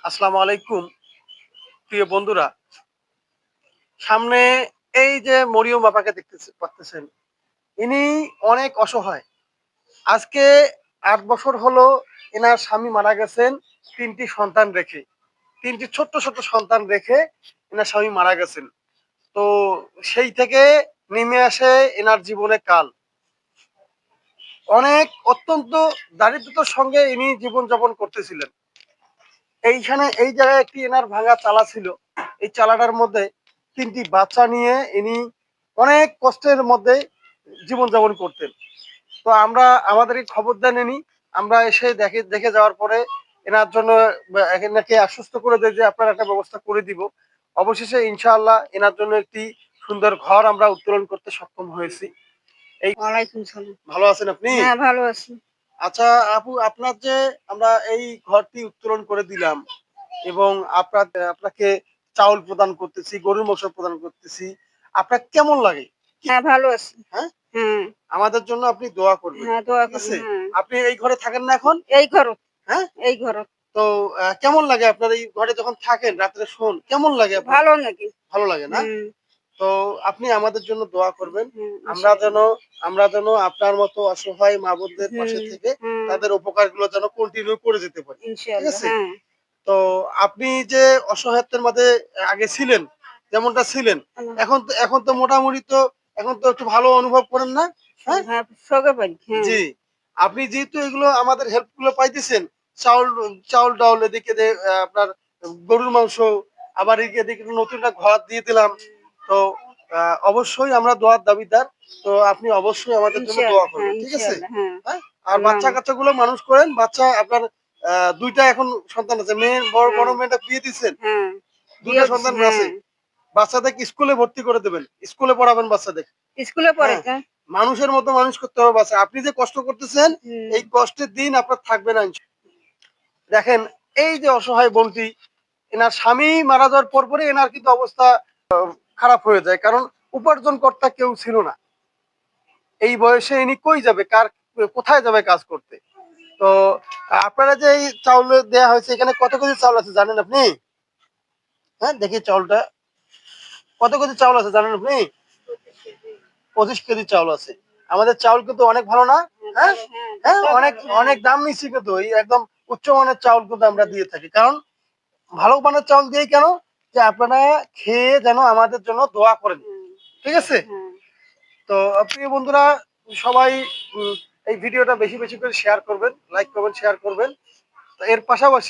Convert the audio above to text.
আসসালামু আলাইকুম প্রিয় বন্ধুরা। সামনে এই যে মরিয়ম বাবাকে দেখতে পাচ্ছেন, ইনি অনেক অসহায়। আজকে ৮ বছর হলো এনার স্বামী মারা গেছেন ৩টি সন্তান রেখে। ৩টি ছোট্ট ছোট্ট সন্তান রেখে এনার স্বামী মারা গেছেন। তো সেই থেকে নেমে আসে এনার জীবনে কাল। অনেক অত্যন্ত দারিদ্রতার সঙ্গে ইনি জীবনযাপন করতেছিলেন। এইখানে এই জায়গায় একটি এনার ভাঙা চালা ছিল। এই চালাটার মধ্যে ৩টি বাচ্চা নিয়ে ইনি অনেক কষ্টের মধ্যে জীবনযাপন করতেন। তো আমরা আমাদের এই খবর দেন ইনি। আমরা এসে দেখে যাওয়ার পরে এনার জন্য এনাকে আশ্বস্ত করে দেয় যে আপনার একটা ব্যবস্থা করে দিব। অবশেষে ইনশাআল্লাহ এনার জন্য একটি সুন্দর ঘর আমরা উত্তোলন করতে সক্ষম হয়েছি। এই ওয়ালাইকুম সালাম। ভালো আছেন আপনি? হ্যাঁ, ভালো আছি। আচ্ছা আপু, আপনার যে আমরা এই ঘরটি উত্তোলন করে দিলাম এবং আপনাকে চাউল প্রদান করতেছি, গরুর মাংস প্রদান করতেছি। আপনার কেমন লাগে? হ্যাঁ, ভালো আছি। হ্যাঁ? হ্যাঁ, আমাদের জন্য আপনি দোয়া করবেন। হ্যাঁ, দোয়া ঠিক করুন। আছে? হ্যাঁ, আপনি এই ঘরে থাকেন না এখন? এই ঘরত, হ্যাঁ? এই ঘরত। তো কেমন লাগে আপনার এই ঘরে যখন থাকেন, রাত্রে শোন, কেমন লাগে আপনার? ভালো নাকি? ভালো লাগে না? হুম, তো আপনি আমাদের জন্য দোয়া করবেন। হুম, আমরা যেন আমরা যেন আপনার মতো অসহায় মা-বোনদের পাশে হুম, থেকে হুম, তাদের উপকারগুলো যেন কন্টিনিউ করে যেতে পারি। ঠিক ইনশাআল্লাহ। আছে? হ্যাঁ, তো আপনি যে অসহায়ত্বের মাঝে আগে ছিলেন, যেমনটা ছিলেন, আল্লাহ, এখন তো মোটামুটি তো এখন তো একটু ভালো অনুভব করেন না? হ্যাঁ? হ্যাঁ, সগে পারি। হ্যাঁ, জি। আপনি যেহেতু এগুলো আমাদের হেল্প গুলো পাইতেছেন, চাউল চাউল-ডাউল এদিকে আপনার গরুর মাংস, আবার এদিকে নতুন একটা ঘর দিয়ে দিলাম। তো আ অবশ্যই আমরা দোয়ার দাবিদার। তো আপনি অবশ্যই আমাদের জন্য দোয়া ইনশাআল্লাহ। হ্যাঁ, করবেন। ঠিক আছে? ইনশাআল্লাহ। হ্যাঁ, হ্যাঁ? আর আল্লাহুম্মা। বাচ্চা-কাচ্চাগুলো মানুষ করেন। বাচ্চা আপনার ২ টা এখন সন্তান আছে। বড় হ্যাঁ, মেয়েটা বিয়ে দিছেন। হ্যাঁ, ২ টা বিয়েও দিছি। সন্তান আছে। হ্যাঁ, বাচ্চাদেরকে স্কুলে ভর্তি করে দেবেন। স্কুলে পড়াবেন বাচ্চাদের। স্কুলে পড়ে। হ্যাঁ? হ্যাঁ, মানুষের মতো মানুষ করতে হবে বাচ্চা। আপনি যে কষ্ট করতেছেন, হুম, এই কষ্টের দিন আপনার থাকবে না দেখেন, এই যে অসহায় বোনটি, এনার স্বামী মারা যাওয়ার পরপরই এনার কিন্তু অবস্থা খারাপ হয়ে যায়। কারণ উপার্জনকর্তা কেউ ছিল না। এই বয়সে ইনি কই যাবে? কোথায় যাবে কাজ করতে? তো আপনারা যে এই চাউল দেয়া হয়েছে, এখানে কত কেজি চাউল আছে জানেন আপনি? হ্যাঁ, দেখি চাউলটা। কত কেজি চাউল আছে জানেন আপনি? ২৫ কেজি চাউল আছে। আমাদের চাউল কিন্তু অনেক ভালো না? হ্যাঁ? ভালো। হ্যাঁ, হ্যাঁ, দুধটাও অনেক ভালো। হ্যাঁ, অনেক দাম নিচ্ছি কিন্তু এই একদম উচ্চমানের চাউল কিন্তু আমরা দিয়ে থাকি। কারণ ভালো মানের চাউল দিই কেন? যে আপনারা খেয়ে যেন আমাদের জন্য দোয়া করেন। হুম, ঠিক আছে? হ্যাঁ। তো প্রিয় বন্ধুরা, সবাই এই ভিডিওটা বেশি বেশি করে শেয়ার করবেন, লাইক করবেন, শেয়ার করবেন। তো এর পাশাপাশি